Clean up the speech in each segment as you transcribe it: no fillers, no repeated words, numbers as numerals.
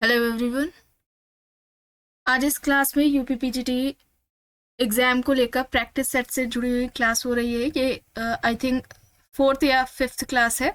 Hello everyone. आज इस class में यूपीपीजीटी एग्ज़ाम को लेकर प्रैक्टिस सेट से जुड़ी हुई क्लास हो रही है। ये आई थिंक फोर्थ या फिफ्थ क्लास है।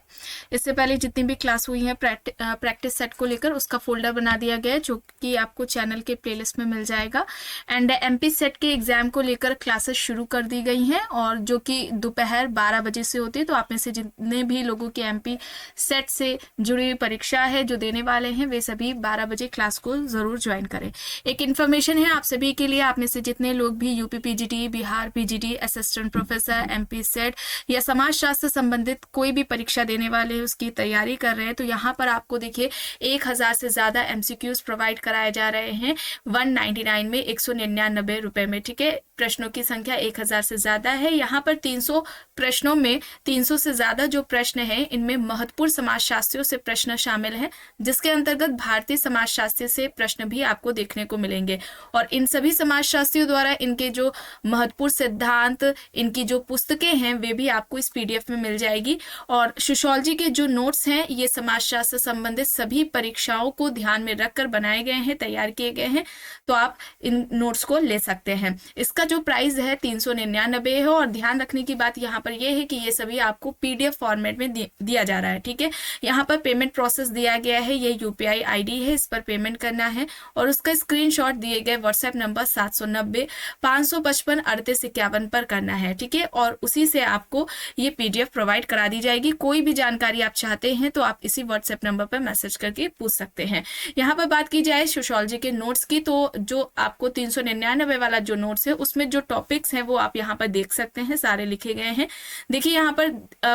इससे पहले जितनी भी क्लास हुई हैं प्रैक्टिस सेट को लेकर उसका फोल्डर बना दिया गया है, जो कि आपको चैनल के प्लेलिस्ट में मिल जाएगा। एंड एमपी सेट के एग्ज़ाम को लेकर क्लासेस शुरू कर दी गई हैं, और जो कि दोपहर 12 बजे से होती है। तो आप में से जितने भी लोगों की एमपी सेट से जुड़ी हुई परीक्षा है जो देने वाले हैं, वे सभी 12 बजे क्लास को ज़रूर ज्वाइन करें। एक इन्फॉर्मेशन है आप सभी के लिए, आप में से जितने लोग भी UP PGT, Bihar PGT, assistant professor, MP set या समाज शास्त्र संबंधित कोई भी परीक्षा देने वाले हैं, उसकी तैयारी कर रहे हैं, तो यहाँ पर आपको देखिए 1000 से ज़्यादा एमसीक्यूज प्रोवाइड कराए जा रहे हैं 199 में, 199 रुपए में। ठीक है, प्रश्नों की संख्या 1000 से ज़्यादा है। यहाँ पर 300 प्रश्नों में 300 से ज़्यादा जो प्रश्न हैं, इनमें महत्वपूर्ण समाजशास्त्रियों से प्रश्न शामिल हैं, जिसके अंतर्गत भारतीय समाजशास्त्र से प्रश्न भी आपको देखने को मिलेंगे। और इन सभी समाजशास्त्रियों द्वारा इनके जो महत्वपूर्ण सिद्धांत, इनकी जो पुस्तकें हैं, वे भी आपको इस पीडीएफ में मिल जाएगी। और सोशियोलॉजी के जो नोट्स हैं, ये समाजशास्त्र संबंधित सभी परीक्षाओं को ध्यान में रखकर बनाए गए हैं, तैयार किए गए हैं, तो आप इन नोट्स को ले सकते हैं। इसका जो प्राइस है 399 है। और ध्यान रखने की बात यहाँ पर यह है कि ये सभी आपको पीडीएफ फॉर्मेट में दिया जा रहा है। ठीक है, यहाँ पर पेमेंट प्रोसेस दिया गया है, ये यूपीआई आईडी है, इस पर पेमेंट करना है और उसका स्क्रीनशॉट दिए गए व्हाट्सएप नंबर 790 555 3851 पर करना है। ठीक है, और उसी से आपको ये पीडीएफ प्रोवाइड करा दी जाएगी। कोई भी जानकारी आप चाहते हैं तो आप इसी व्हाट्सएप नंबर पर मैसेज करके पूछ सकते हैं। यहाँ पर बात की जाए सोशियोलॉजी के नोट्स की, तो जो आपको 399 वाला जो नोट्स है, उसमें जो टॉपिक्स हैं वो आप यहाँ पर देख सकते हैं, सारे लिखे गए हैं। देखिए यहाँ पर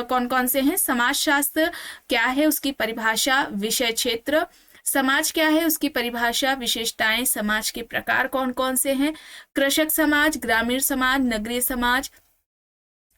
कौन कौन से हैं। समाजशास्त्र क्या है, उसकी परिभाषा, विषय क्षेत्र। समाज क्या है, उसकी परिभाषा, विशेषताएं, समाज के प्रकार कौन कौन से हैं। कृषक समाज, ग्रामीण समाज, नगरीय समाज,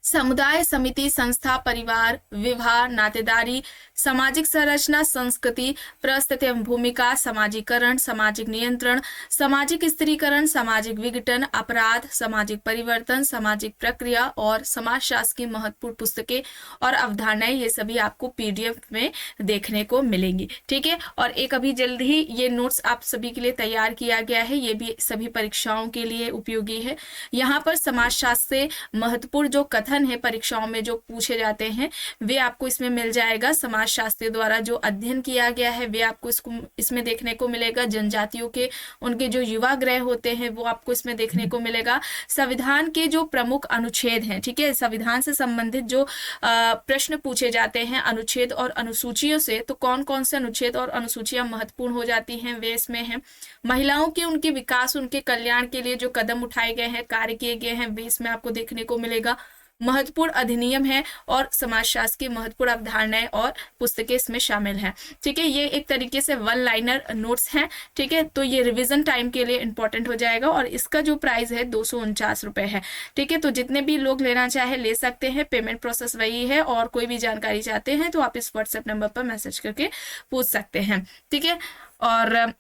समुदाय, समिति, संस्था, परिवार, विवाह, नातेदारी, सामाजिक संरचना, संस्कृति, परिस्थिति एवं भूमिका, समाजीकरण, सामाजिक नियंत्रण, सामाजिक स्त्रीकरण, सामाजिक विघटन, अपराध, सामाजिक परिवर्तन, सामाजिक प्रक्रिया और समाजशास्त्र की महत्वपूर्ण पुस्तकें और अवधारणाएं, ये सभी आपको पीडीएफ में देखने को मिलेंगी। ठीक है, और एक अभी जल्द ही ये नोट्स आप सभी के लिए तैयार किया गया है, ये भी सभी परीक्षाओं के लिए उपयोगी है। यहाँ पर समाजशास्त्र से महत्वपूर्ण जो कथन है परीक्षाओं में जो पूछे जाते हैं, वे आपको इसमें मिल जाएगा। समाजशास्त्री द्वारा जो अध्ययन किया गया है, वे आपको इसमें देखने को मिलेगा। जनजातियों के उनके जो युवा ग्रह होते हैं, वो आपको इसमें देखने को मिलेगा। संविधान के जो प्रमुख अनुच्छेद हैं, ठीक है, संविधान से संबंधित जो प्रश्न पूछे जाते हैं अनुच्छेद और अनुसूचियों से, तो कौन कौन से अनुच्छेद और अनुसूचियां महत्वपूर्ण हो जाती हैं, वे इसमें हैं। महिलाओं के उनके विकास, उनके कल्याण के लिए जो कदम उठाए गए हैं, कार्य किए गए हैं, वे इसमें आपको देखने को मिलेगा। महत्वपूर्ण अधिनियम है और समाजशास्त्र की महत्वपूर्ण अवधारणाएं और पुस्तकें इसमें शामिल हैं। ठीक है, ये एक तरीके से वन लाइनर नोट्स हैं। ठीक है, तो ये रिवीजन टाइम के लिए इंपॉर्टेंट हो जाएगा और इसका जो प्राइस है 249 रुपए है। ठीक है, तो जितने भी लोग लेना चाहे ले सकते हैं, पेमेंट प्रोसेस वही है। और कोई भी जानकारी चाहते हैं तो आप इस व्हाट्सएप नंबर पर मैसेज करके पूछ सकते हैं। ठीक है, और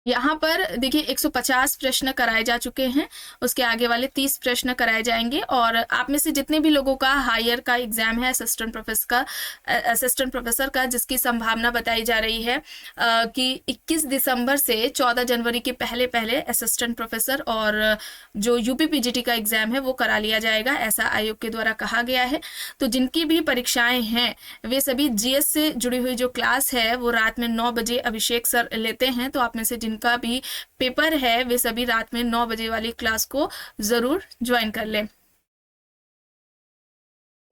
यहाँ पर देखिए 150 प्रश्न कराए जा चुके हैं, उसके आगे वाले 30 प्रश्न कराए जाएंगे। और आप में से जितने भी लोगों का हायर का एग्जाम है असिस्टेंट प्रोफेसर का, जिसकी संभावना बताई जा रही है कि 21 दिसंबर से 14 जनवरी के पहले पहले असिस्टेंट प्रोफेसर और जो यूपी पीजीटी का एग्जाम है वो करा लिया जाएगा, ऐसा आयोग के द्वारा कहा गया है। तो जिनकी भी परीक्षाएं हैं, वे सभी जीएस से जुड़ी हुई जो क्लास है वो रात में 9 बजे अभिषेक सर लेते हैं। तो आप में से जिनका भी पेपर है, वे सभी रात में 9 बजे वाली क्लास को जरूर ज्वाइन कर लें।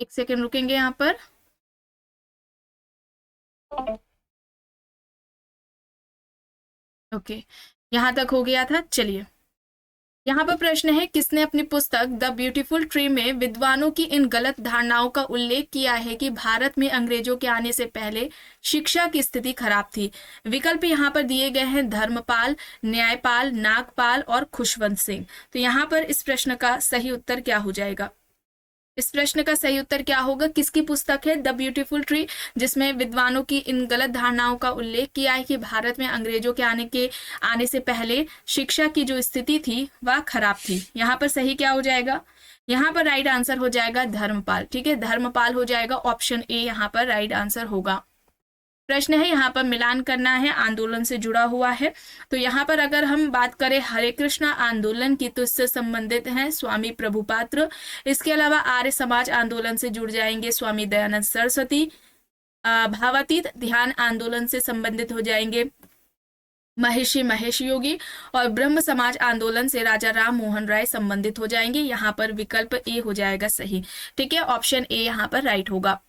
एक सेकेंड रुकेंगे यहाँ पर। ओके, यहाँ तक हो गया था। चलिए, यहाँ पर प्रश्न है, किसने अपनी पुस्तक द ब्यूटीफुल ट्री में विद्वानों की इन गलत धारणाओं का उल्लेख किया है कि भारत में अंग्रेजों के आने से पहले शिक्षा की स्थिति खराब थी। विकल्प यहाँ पर दिए गए हैं, धर्मपाल, न्यायपाल, नागपाल और खुशवंत सिंह। तो यहाँ पर इस प्रश्न का सही उत्तर क्या हो जाएगा? इस प्रश्न का सही उत्तर क्या होगा? किसकी पुस्तक है द ब्यूटीफुल ट्री, जिसमें विद्वानों की इन गलत धारणाओं का उल्लेख किया है कि भारत में अंग्रेजों के आने से पहले शिक्षा की जो स्थिति थी वह खराब थी। यहाँ पर सही क्या हो जाएगा? यहाँ पर राइट आंसर हो जाएगा धर्मपाल। ठीक है, धर्मपाल हो जाएगा, ऑप्शन ए यहाँ पर राइट आंसर होगा। प्रश्न है यहाँ पर मिलान करना है, आंदोलन से जुड़ा हुआ है। तो यहाँ पर अगर हम बात करें हरे कृष्णा आंदोलन की तो इससे संबंधित हैं स्वामी प्रभुपात्र। इसके अलावा आर्य समाज आंदोलन से जुड़ जाएंगे स्वामी दयानंद सरस्वती। भावातीत ध्यान आंदोलन से संबंधित हो जाएंगे महर्षि महेश योगी। और ब्रह्म समाज आंदोलन से राजा राम मोहन राय संबंधित हो जाएंगे। यहाँ पर विकल्प ए हो जाएगा सही। ठीक है, ऑप्शन ए यहाँ पर राइट होगा।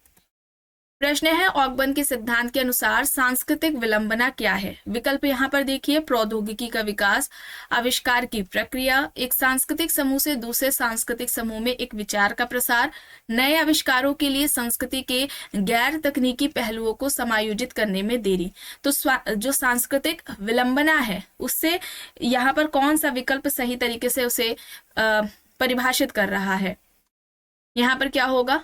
प्रश्न है ऑकबर्न के सिद्धांत के अनुसार सांस्कृतिक विलंबना क्या है? विकल्प यहाँ पर देखिए, प्रौद्योगिकी का विकास, आविष्कार की प्रक्रिया, एक सांस्कृतिक समूह से दूसरे सांस्कृतिक समूह में एक विचार का प्रसार, नए आविष्कारों के लिए संस्कृति के गैर तकनीकी पहलुओं को समायोजित करने में देरी। तो जो सांस्कृतिक विलंबना है उससे यहाँ पर कौन सा विकल्प सही तरीके से उसे परिभाषित कर रहा है? यहाँ पर क्या होगा?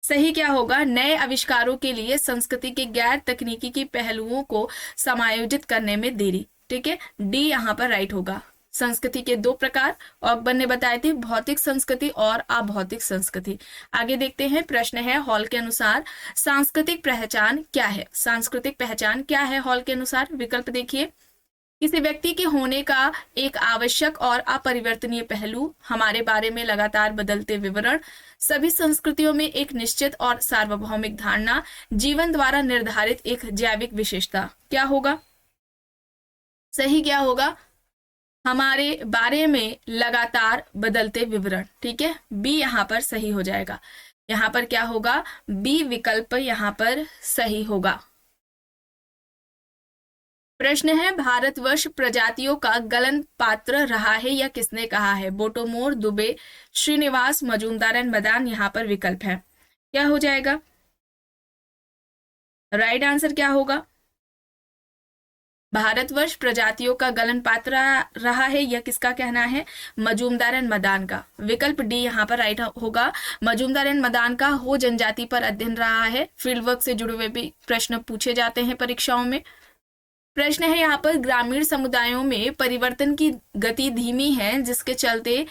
सही क्या होगा? नए आविष्कारों के लिए संस्कृति के गैर तकनीकी की पहलुओं को समायोजित करने में देरी। ठीक है, डी यहाँ पर राइट होगा। संस्कृति के दो प्रकार ऑकबर्न ने बताए थे, भौतिक संस्कृति और अभौतिक संस्कृति। आगे देखते हैं, प्रश्न है हॉल के अनुसार सांस्कृतिक पहचान क्या है? सांस्कृतिक पहचान क्या है हॉल के अनुसार? विकल्प देखिए, किसी व्यक्ति के होने का एक आवश्यक और अपरिवर्तनीय पहलू, हमारे बारे में लगातार बदलते विवरण, सभी संस्कृतियों में एक निश्चित और सार्वभौमिक धारणा, जीवन द्वारा निर्धारित एक जैविक विशेषता। क्या होगा सही? क्या होगा? हमारे बारे में लगातार बदलते विवरण। ठीक है, बी यहाँ पर सही हो जाएगा। यहाँ पर क्या होगा? बी विकल्प यहाँ पर सही होगा। प्रश्न है भारतवर्ष प्रजातियों का गलन पात्र रहा है या किसने कहा है? बोटोमोर, दुबे, श्रीनिवास, मजूमदार एंड मदान यहाँ पर विकल्प है। क्या हो जाएगा? राइट आंसर क्या होगा? भारतवर्ष प्रजातियों का गलन पात्र रहा है यह किसका कहना है? मजूमदार एंड मदान का। विकल्प डी यहाँ पर राइट होगा। मजूमदार एंड मदान का हो जनजाति पर अध्ययन रहा है। फील्ड वर्क से जुड़े हुए भी प्रश्न पूछे जाते हैं परीक्षाओं में। प्रश्न है यहाँ पर ग्रामीण समुदायों में परिवर्तन की गति धीमी है जिसके चलते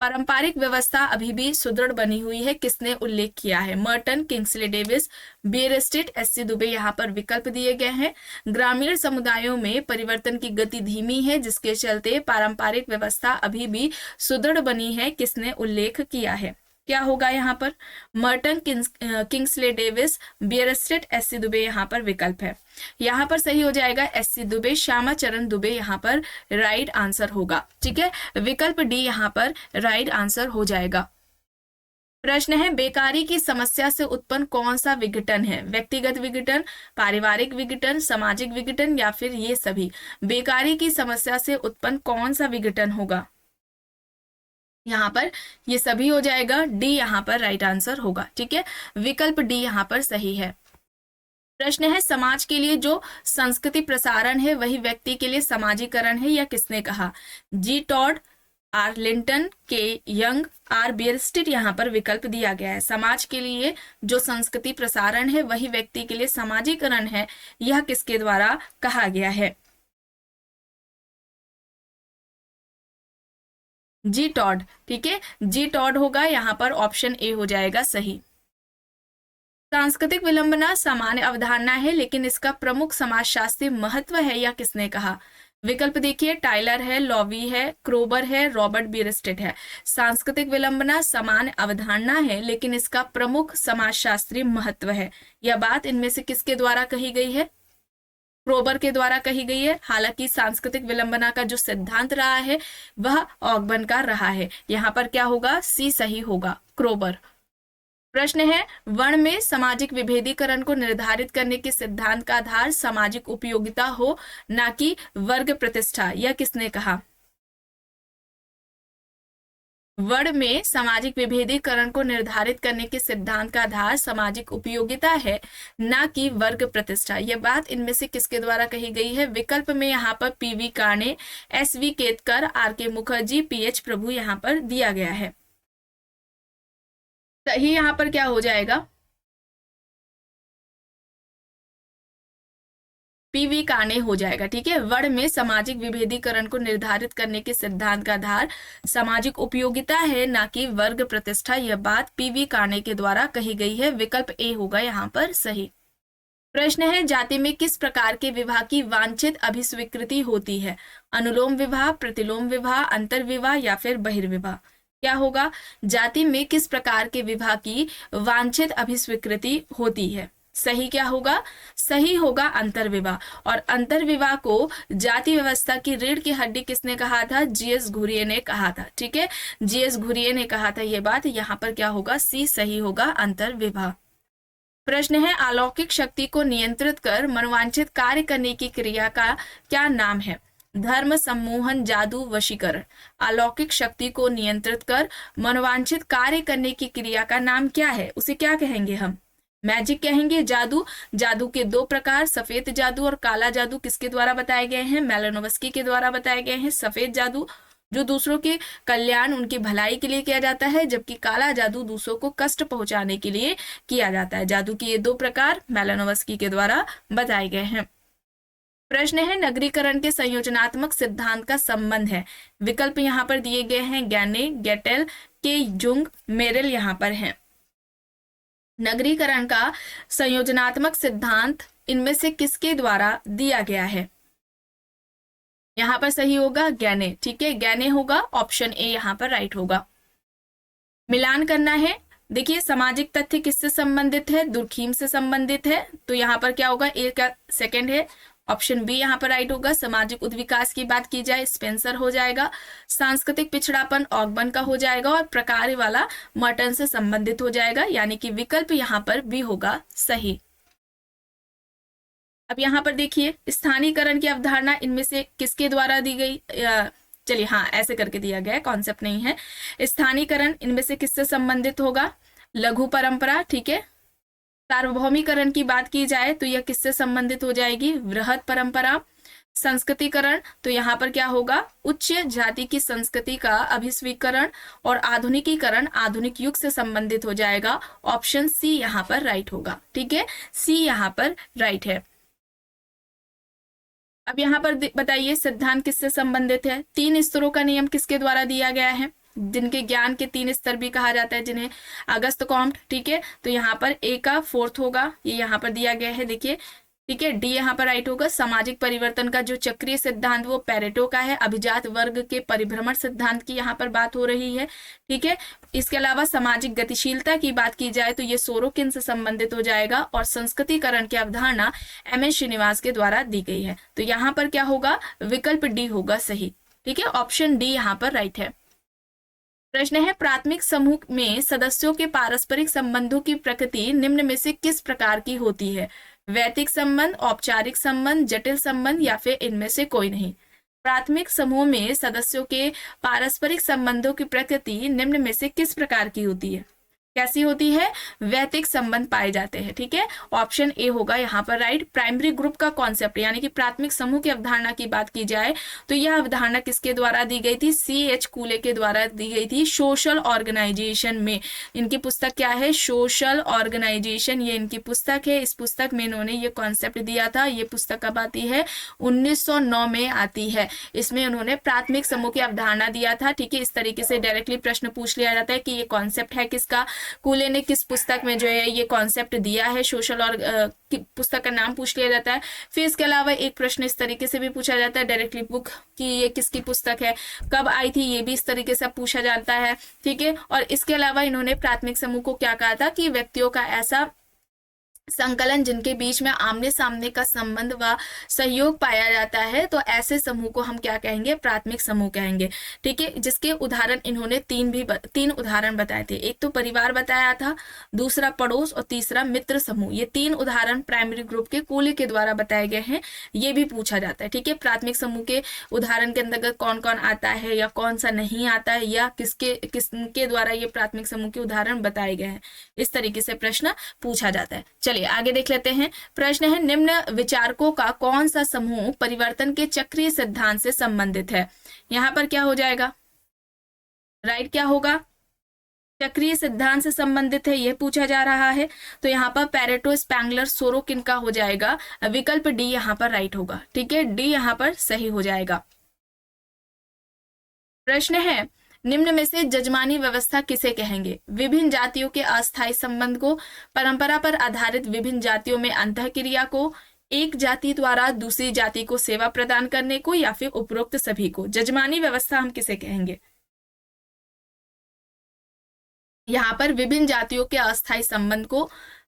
पारंपरिक व्यवस्था अभी भी सुदृढ़ बनी हुई है, किसने उल्लेख किया है? Merton, Kingsley Davis, Bierstedt, SC Dubey यहाँ पर विकल्प दिए गए हैं। ग्रामीण समुदायों में परिवर्तन की गति धीमी है जिसके चलते पारंपरिक व्यवस्था अभी भी सुदृढ़ बनी है, किसने उल्लेख किया है? क्या होगा यहाँ पर? Merton, Kingsley Davis, Bierstedt, SC Dubey यहाँ पर विकल्प है। यहाँ पर सही हो जाएगा एससी दुबे, श्यामा चरण दुबे यहाँ पर राइट आंसर होगा। ठीक है, विकल्प डी यहाँ पर राइट आंसर हो जाएगा। प्रश्न है बेकारी की समस्या से उत्पन्न कौन सा विघटन है? व्यक्तिगत विघटन, पारिवारिक विघटन, सामाजिक विघटन या फिर ये सभी? बेकारी की समस्या से उत्पन्न कौन सा विघटन होगा? यहाँ पर ये सभी हो जाएगा। डी यहाँ पर राइट आंसर होगा। ठीक है, विकल्प डी यहाँ पर सही है। प्रश्न है समाज के लिए जो संस्कृति प्रसारण है वही व्यक्ति के लिए समाजीकरण है, यह किसने कहा? जी टॉड, आर लिंटन, के यंग, आर बियरस्टेट यहाँ पर विकल्प दिया गया है। समाज के लिए जो संस्कृति प्रसारण है वही व्यक्ति के लिए समाजीकरण है, यह किसके द्वारा कहा गया है? जी टॉड। ठीक है, जी टॉड होगा। यहाँ पर ऑप्शन ए हो जाएगा सही। सांस्कृतिक विलंबना सामान्य अवधारणा है लेकिन इसका प्रमुख समाजशास्त्रीय महत्व है, या किसने कहा? विकल्प देखिए, टाइलर है, लॉवी है, क्रोबर है, रॉबर्ट बियरस्टेट है। सांस्कृतिक विलंबना सामान्य अवधारणा है लेकिन इसका प्रमुख समाजशास्त्रीय महत्व है, यह बात इनमें से किसके द्वारा कही गई है? क्रोबर के द्वारा कही गई है। हालांकि सांस्कृतिक विलंबना का जो सिद्धांत रहा है वह ऑकबर्न का रहा है। यहाँ पर क्या होगा? सी सही होगा, क्रोबर। प्रश्न है वर्ण में सामाजिक विभेदीकरण को निर्धारित करने के सिद्धांत का आधार सामाजिक उपयोगिता हो ना कि वर्ग प्रतिष्ठा, यह किसने कहा? वर्ण में सामाजिक विभेदीकरण को निर्धारित करने के सिद्धांत का आधार सामाजिक उपयोगिता है ना कि वर्ग प्रतिष्ठा, यह बात इनमें से किसके द्वारा कही गई है? विकल्प में यहाँ पर PV Kane, SV Ketkar, are के मुखर्जी, पीएच प्रभु यहाँ पर दिया गया है। सही यहाँ पर क्या हो जाएगा? पीवी काणे हो जाएगा। ठीक है, वर्ण में सामाजिक विभेदीकरण को निर्धारित करने के सिद्धांत का आधार सामाजिक उपयोगिता है ना कि वर्ग प्रतिष्ठा, यह बात पीवी काणे के द्वारा कही गई है। विकल्प ए होगा यहाँ पर सही। प्रश्न है, जाति में किस प्रकार के विवाह की वांछित अभिस्वीकृति होती है? अनुलोम विवाह, प्रतिलोम विवाह, अंतर्विवाह या फिर बहिर्विवाह? क्या होगा? जाति में किस प्रकार के विवाह की वांछित अभिस्वीकृति होती है? सही क्या होगा? सही होगा अंतर्विवाह। और अंतर्विवाह को जाति व्यवस्था की रीढ़ की हड्डी किसने कहा था? जीएस घुरिये ने कहा था। ठीक है, जीएस घुरिये ने कहा था ये बात। यहाँ पर क्या होगा? सी सही होगा, अंतर्विवाह। प्रश्न है, अलौकिक शक्ति को नियंत्रित कर मनोवांछित कार्य करने की क्रिया का क्या नाम है? धर्म, सम्मोहन, जादू, वशीकरण। अलौकिक शक्ति को नियंत्रित कर मनोवांछित कार्य करने की क्रिया का नाम क्या है? उसे क्या कहेंगे हम? मैजिक कहेंगे, जादू। जादू के दो प्रकार, सफेद जादू और काला जादू, किसके द्वारा बताए गए हैं? मेलानोव्स्की के द्वारा बताए गए हैं। सफेद जादू जो दूसरों के कल्याण, उनकी भलाई के लिए किया जाता है, जबकि काला जादू दूसरों को कष्ट पहुंचाने के लिए किया जाता है। जादू के ये दो प्रकार मेलानोव्स्की के द्वारा बताए गए हैं। प्रश्न है, नगरीकरण के संयोजनात्मक सिद्धांत का संबंध है? विकल्प यहाँ पर दिए गए हैं, गैने, गेटेल, के जुंग, मेरिल यहाँ पर हैं। नगरीकरण का संयोजनात्मक सिद्धांत इनमें से किसके द्वारा दिया गया है? यहाँ पर सही होगा गैने। ठीक है, गैने होगा, ऑप्शन ए यहाँ पर राइट होगा। मिलान करना है। देखिए, सामाजिक तथ्य किससे संबंधित है? दुर्खीम से संबंधित है, तो यहाँ पर क्या होगा? ए का सेकंड है, ऑप्शन बी यहाँ पर राइट होगा। सामाजिक उद्विकास की बात की जाए, स्पेंसर हो जाएगा। सांस्कृतिक पिछड़ापन ऑगबन का हो जाएगा। और प्रकार वाला मर्टन से संबंधित हो जाएगा, यानी कि विकल्प यहाँ पर बी होगा सही। अब यहाँ पर देखिए, स्थानीयकरण की अवधारणा इनमें से किसके द्वारा दी गई? चलिए, हाँ, ऐसे करके दिया गया है, कॉन्सेप्ट नहीं है। स्थानीयकरण इनमें से किससे संबंधित होगा? लघु परंपरा। ठीक है, सार्वभौमिकरण की बात की जाए तो यह किससे संबंधित हो जाएगी? वृहद परंपरा। संस्कृतिकरण तो यहाँ पर क्या होगा? उच्च जाति की संस्कृति का अभिस्वीकरण। और आधुनिकीकरण आधुनिक युग से संबंधित हो जाएगा। ऑप्शन सी यहाँ पर राइट होगा। ठीक है, सी यहाँ पर राइट है। अब यहाँ पर बताइए, सिद्धांत किससे संबंधित है? तीन स्तरों का नियम किसके द्वारा दिया गया है? जिनके ज्ञान के तीन स्तर भी कहा जाता है, जिन्हें अगस्त कॉम्ट। ठीक है, तो यहाँ पर ए का फोर्थ होगा, ये यहाँ पर दिया गया है, देखिए। ठीक है, डी यहाँ पर राइट होगा। सामाजिक परिवर्तन का जो चक्रीय सिद्धांत वो पेरेटो का है। अभिजात वर्ग के परिभ्रमण सिद्धांत की यहाँ पर बात हो रही है। ठीक है, इसके अलावा सामाजिक गतिशीलता की बात की जाए तो ये सोरोकिन से संबंधित हो जाएगा। और संस्कृतिकरण की अवधारणा एम.एस. श्रीनिवास के द्वारा दी गई है। तो यहाँ पर क्या होगा? विकल्प डी होगा सही। ठीक है, ऑप्शन डी यहाँ पर राइट है। प्रश्न है, प्राथमिक समूह में सदस्यों के पारस्परिक संबंधों की प्रकृति निम्न में से किस प्रकार की होती है? वैयक्तिक संबंध, औपचारिक संबंध, जटिल संबंध या फिर इनमें से कोई नहीं? प्राथमिक समूह में सदस्यों के पारस्परिक संबंधों की प्रकृति निम्न में से किस प्रकार की होती है? कैसी होती है? वैयक्तिक संबंध पाए जाते हैं। ठीक है, ऑप्शन ए होगा यहाँ पर राइट। प्राइमरी ग्रुप का कॉन्सेप्ट यानी कि प्राथमिक समूह की अवधारणा की बात की जाए तो यह अवधारणा किसके द्वारा दी गई थी? C.H. कूले के द्वारा दी गई थी, सोशल ऑर्गेनाइजेशन में। इनकी पुस्तक क्या है? सोशल ऑर्गेनाइजेशन, ये इनकी पुस्तक है। इस पुस्तक में इन्होंने ये कॉन्सेप्ट दिया था। ये पुस्तक कब आती है? 1909 में आती है। इसमें उन्होंने प्राथमिक समूह की अवधारणा दिया था। ठीक है, इस तरीके से डायरेक्टली प्रश्न पूछ लिया जाता है कि ये कॉन्सेप्ट है किसका? कूले ने किस पुस्तक में जो है ये कॉन्सेप्ट दिया है? सोशल और पुस्तक का नाम पूछ लिया जाता है। फिर इसके अलावा एक प्रश्न इस तरीके से भी पूछा जाता है डायरेक्टली, बुक की ये किसकी पुस्तक है, कब आई थी, ये भी इस तरीके से पूछा जाता है। ठीक है, और इसके अलावा इन्होंने प्राथमिक समूह को क्या कहा था कि व्यक्तियों का ऐसा संकलन जिनके बीच में आमने सामने का संबंध व सहयोग पाया जाता है, तो ऐसे समूह को हम क्या कहेंगे? प्राथमिक समूह कहेंगे। ठीक है, जिसके उदाहरण इन्होंने तीन उदाहरण बताए थे। एक तो परिवार बताया था, दूसरा पड़ोस और तीसरा मित्र समूह। ये तीन उदाहरण प्राइमरी ग्रुप के कूले के द्वारा बताए गए हैं। ये भी पूछा जाता है। ठीक है, प्राथमिक समूह के उदाहरण के अंतर्गत कौन कौन आता है या कौन सा नहीं आता है, या किसके द्वारा ये प्राथमिक समूह के उदाहरण बताए गए हैं, इस तरीके से प्रश्न पूछा जाता है। चलिए आगे देख लेते हैं। प्रश्न है, निम्न विचारकों का कौन सा समूह परिवर्तन के चक्रीय सिद्धांत से संबंधित है? यहाँ पर क्या हो जाएगा? राइट क्या होगा? चक्रीय सिद्धांत से संबंधित है, यह पूछा जा रहा है। तो यहाँ पर पेरेटो, स्पैंगलर, सोरोकिन का हो जाएगा विकल्प डी यहाँ पर राइट होगा। ठीक है, डी यहाँ पर सही हो जाएगा। प्रश्न है, निम्न में से जजमानी व्यवस्था किसे कहेंगे? विभिन्न जातियों के अस्थायी संबंध को, परंपरा पर आधारित विभिन्न जातियों में अंतःक्रिया को, एक जाति द्वारा दूसरी जाति को सेवा प्रदान करने को, या फिर उपरोक्त सभी को। जजमानी व्यवस्था हम किसे कहेंगे? यहाँ पर विभिन्न जातियों के अस्थायी संबंध को,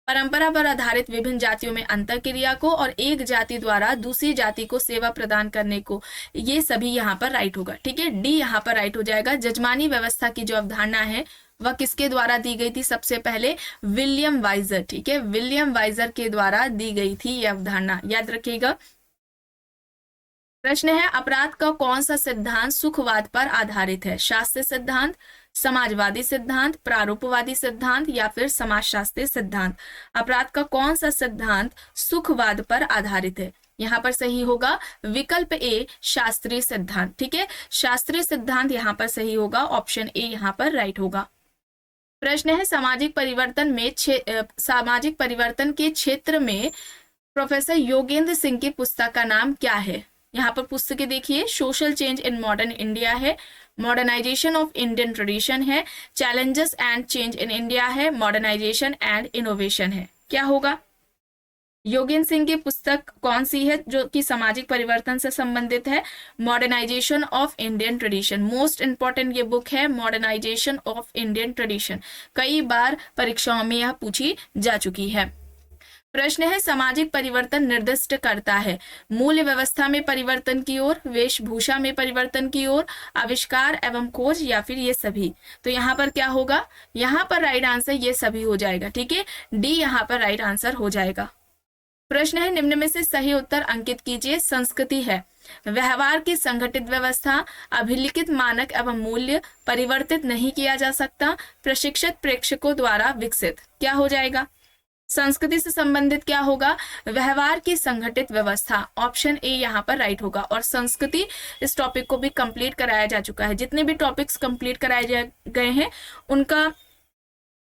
परंपरा पर आधारित विभिन्न जातियों में अंतःक्रिया को, और एक जाति द्वारा दूसरी जाति को सेवा प्रदान करने को, ये सभी यहाँ पर राइट होगा। ठीक है, डी यहाँ पर राइट हो जाएगा। जजमानी व्यवस्था की जो अवधारणा है वह किसके द्वारा दी गई थी? सबसे पहले विलियम वाइजर। ठीक है, विलियम वाइजर के द्वारा दी गई थी यह अवधारणा, याद रखिएगा। प्रश्न है, अपराध का कौन सा सिद्धांत सुखवाद पर आधारित है? शास्त्रीय सिद्धांत, समाजवादी सिद्धांत, प्रारूपवादी सिद्धांत, या फिर समाजशास्त्रीय सिद्धांत। अपराध का कौन सा सिद्धांत सुखवाद पर आधारित है? यहाँ पर सही होगा विकल्प ए, शास्त्रीय सिद्धांत। ठीक है, शास्त्रीय सिद्धांत यहाँ पर सही होगा, ऑप्शन ए यहाँ पर राइट होगा। प्रश्न है, सामाजिक परिवर्तन के क्षेत्र में प्रोफेसर योगेंद्र सिंह की पुस्तक का नाम क्या है? यहाँ पर पुस्तकें देखिए, social change in modern India है, मॉडर्नाइजेशन ऑफ इंडियन ट्रेडिशन है, challenges and change in India है, मॉडर्नाइजेशन एंड इनोवेशन है। क्या होगा? योगेंद्र सिंह की पुस्तक कौन सी है जो कि सामाजिक परिवर्तन से संबंधित है? Modernisation of Indian tradition. Most important ये बुक है, मॉडर्नाइजेशन ऑफ इंडियन ट्रेडिशन। कई बार परीक्षाओं में यह पूछी जा चुकी है। प्रश्न है, सामाजिक परिवर्तन निर्दिष्ट करता है मूल्य व्यवस्था में परिवर्तन की ओर, वेशभूषा में परिवर्तन की ओर, आविष्कार एवं खोज, या फिर ये सभी। तो यहाँ पर क्या होगा? यहाँ पर राइट आंसर ये सभी हो जाएगा। ठीक है, डी यहाँ पर राइट आंसर हो जाएगा। प्रश्न है, निम्न में से सही उत्तर अंकित कीजिए। संस्कृति है व्यवहार की संगठित व्यवस्था, अभिलिखित मानक एवं मूल्य, परिवर्तित नहीं किया जा सकता, प्रशिक्षित प्रेक्षकों द्वारा विकसित। क्या हो जाएगा? संस्कृति से संबंधित क्या होगा? व्यवहार की संगठित व्यवस्था, ऑप्शन ए यहाँ पर राइट होगा। और संस्कृति इस टॉपिक को भी कंप्लीट कराया जा चुका है। जितने भी टॉपिक्स कंप्लीट कराए गए हैं उनका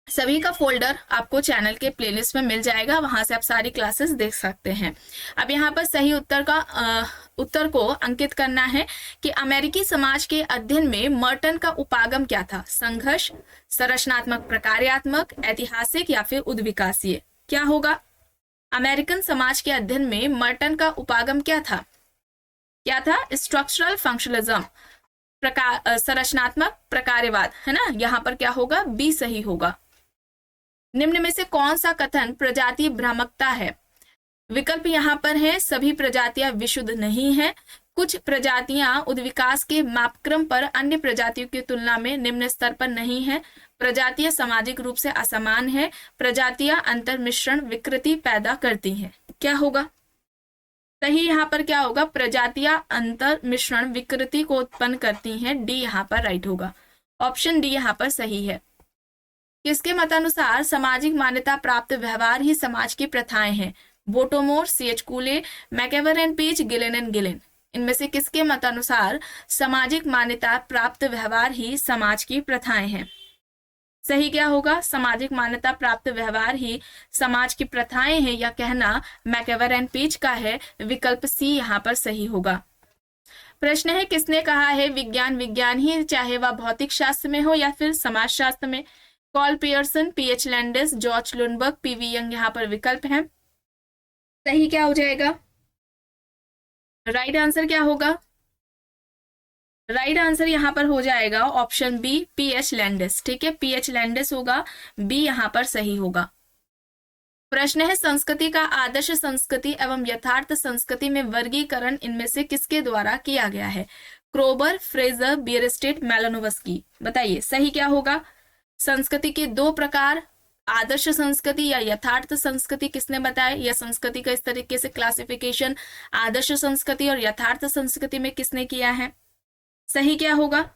सभी का फोल्डर आपको चैनल के प्लेलिस्ट में मिल जाएगा, वहां से आप सारी क्लासेस देख सकते हैं। अब यहाँ पर सही उत्तर को अंकित करना है कि अमेरिकी समाज के अध्ययन में मर्टन का उपागम क्या था? संघर्ष, संरचनात्मक, प्रकार्यात्मक, ऐतिहासिक, या फिर उद्विकासीय। क्या होगा? अमेरिकन समाज के अध्ययन में मर्टन का उपागम क्या था? क्या था? स्ट्रक्चरल फंक्शनलिज्म, संरचनात्मक प्रकार्यवाद, है ना। यहाँ पर क्या होगा? बी सही होगा। निम्न में से कौन सा कथन प्रजातीय भ्रामकता है? विकल्प यहाँ पर है, सभी प्रजातियां विशुद्ध नहीं है, कुछ प्रजातियां उद्विकास के मापक्रम पर अन्य प्रजातियों की तुलना में निम्न स्तर पर नहीं है, प्रजातियां सामाजिक रूप से असमान है, प्रजातियां अंतर मिश्रण विकृति पैदा करती हैं। क्या होगा सही? यहाँ पर क्या होगा? प्रजातियां अंतर मिश्रण विकृति को उत्पन्न करती हैं। डी यहाँ पर राइट होगा, ऑप्शन डी यहाँ पर सही है। किसके मतानुसार सामाजिक मान्यता प्राप्त व्यवहार ही समाज की प्रथाएं हैं? बोटोमोर, CH. कूले, मैकेवर and page, Ghislaine and Ghislaine. इनमें से किसके मतानुसार सामाजिक मान्यता प्राप्त व्यवहार ही समाज की प्रथाएं हैं? सही क्या होगा? सामाजिक मान्यता प्राप्त व्यवहार ही समाज की प्रथाएं हैं, या कहना मैकेवर एंड पेज का है। विकल्प सी यहाँ पर सही होगा। प्रश्न है, किसने कहा है विज्ञान विज्ञान ही, चाहे वह भौतिक शास्त्र में हो या फिर समाज शास्त्र में? Karl Pearson, PH. Landis, George Lundberg, PV. Young यहाँ पर विकल्प है। सही क्या हो जाएगा? राइट आंसर क्या होगा? राइट आंसर यहाँ पर हो जाएगा ऑप्शन बी, पी.एच. लैंडिस। ठीक है, पी.एच. लैंडिस होगा, बी यहाँ पर सही होगा। प्रश्न है, संस्कृति का आदर्श संस्कृति एवं यथार्थ संस्कृति में वर्गीकरण इनमें से किसके द्वारा किया गया है? Kroeber, Frazer, Bierstedt, Malinowski. बताइए सही क्या होगा? संस्कृति के दो प्रकार, आदर्श संस्कृति या यथार्थ संस्कृति, किसने बताया? या संस्कृति का इस तरीके से क्लासिफिकेशन आदर्श संस्कृति और यथार्थ संस्कृति में किसने किया है? सही क्या होगा?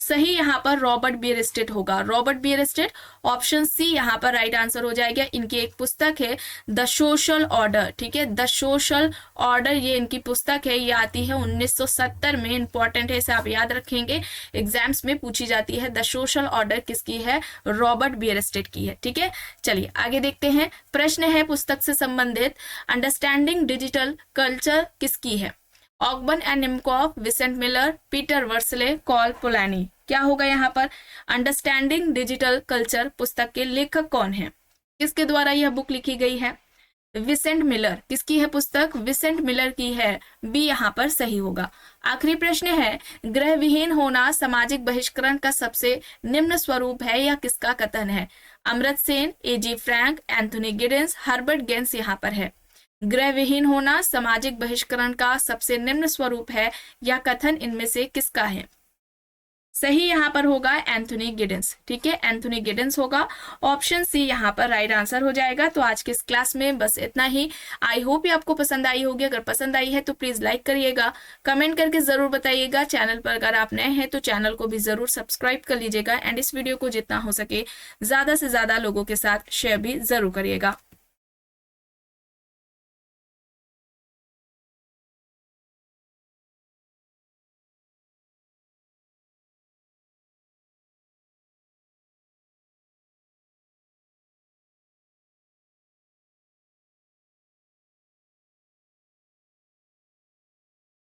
सही यहाँ पर रॉबर्ट बियरस्टेट होगा, रॉबर्ट बियरस्टेट। ऑप्शन सी यहाँ पर राइट आंसर हो जाएगा। इनकी एक पुस्तक है द सोशल ऑर्डर। ठीक है, द सोशल ऑर्डर, ये इनकी पुस्तक है, ये आती है 1970 में। इंपॉर्टेंट है, इसे आप याद रखेंगे, एग्जाम्स में पूछी जाती है। द सोशल ऑर्डर किसकी है? रॉबर्ट बियरस्टेट की है। ठीक है, चलिए आगे देखते हैं। प्रश्न है पुस्तक से संबंधित, अंडरस्टैंडिंग डिजिटल कल्चर किसकी है? Ogburn and Nimkoff, Vincent Miller, Peter Worsley, Karl Polanyi. क्या होगा यहाँ पर? अंडरस्टैंडिंग डिजिटल कल्चर पुस्तक के लेखक कौन है? किसके द्वारा यह बुक लिखी गई है? Vincent Miller. किसकी है पुस्तक? विसेंट मिलर की है। बी यहाँ पर सही होगा। आखिरी प्रश्न है, गृह विहीन होना सामाजिक बहिष्करण का सबसे निम्न स्वरूप है, या किसका कथन है? Amartya Sen, AG Frank, Anthony Giddens, Herbert Gans यहाँ पर है। गृह विहीन होना सामाजिक बहिष्करण का सबसे निम्न स्वरूप है, या कथन इनमें से किसका है? सही यहाँ पर होगा एंथोनी गिडेंस। ठीक है, एंथोनी गिडेंस होगा। ऑप्शन सी यहाँ पर राइट आंसर हो जाएगा। तो आज के इस क्लास में बस इतना ही। आई होप ये आपको पसंद आई होगी। अगर पसंद आई है तो प्लीज लाइक करिएगा, कमेंट करके जरूर बताइएगा। चैनल पर अगर आप नए हैं तो चैनल को भी जरूर सब्सक्राइब कर लीजिएगा, एंड इस वीडियो को जितना हो सके ज्यादा से ज्यादा लोगों के साथ शेयर भी जरूर करिएगा।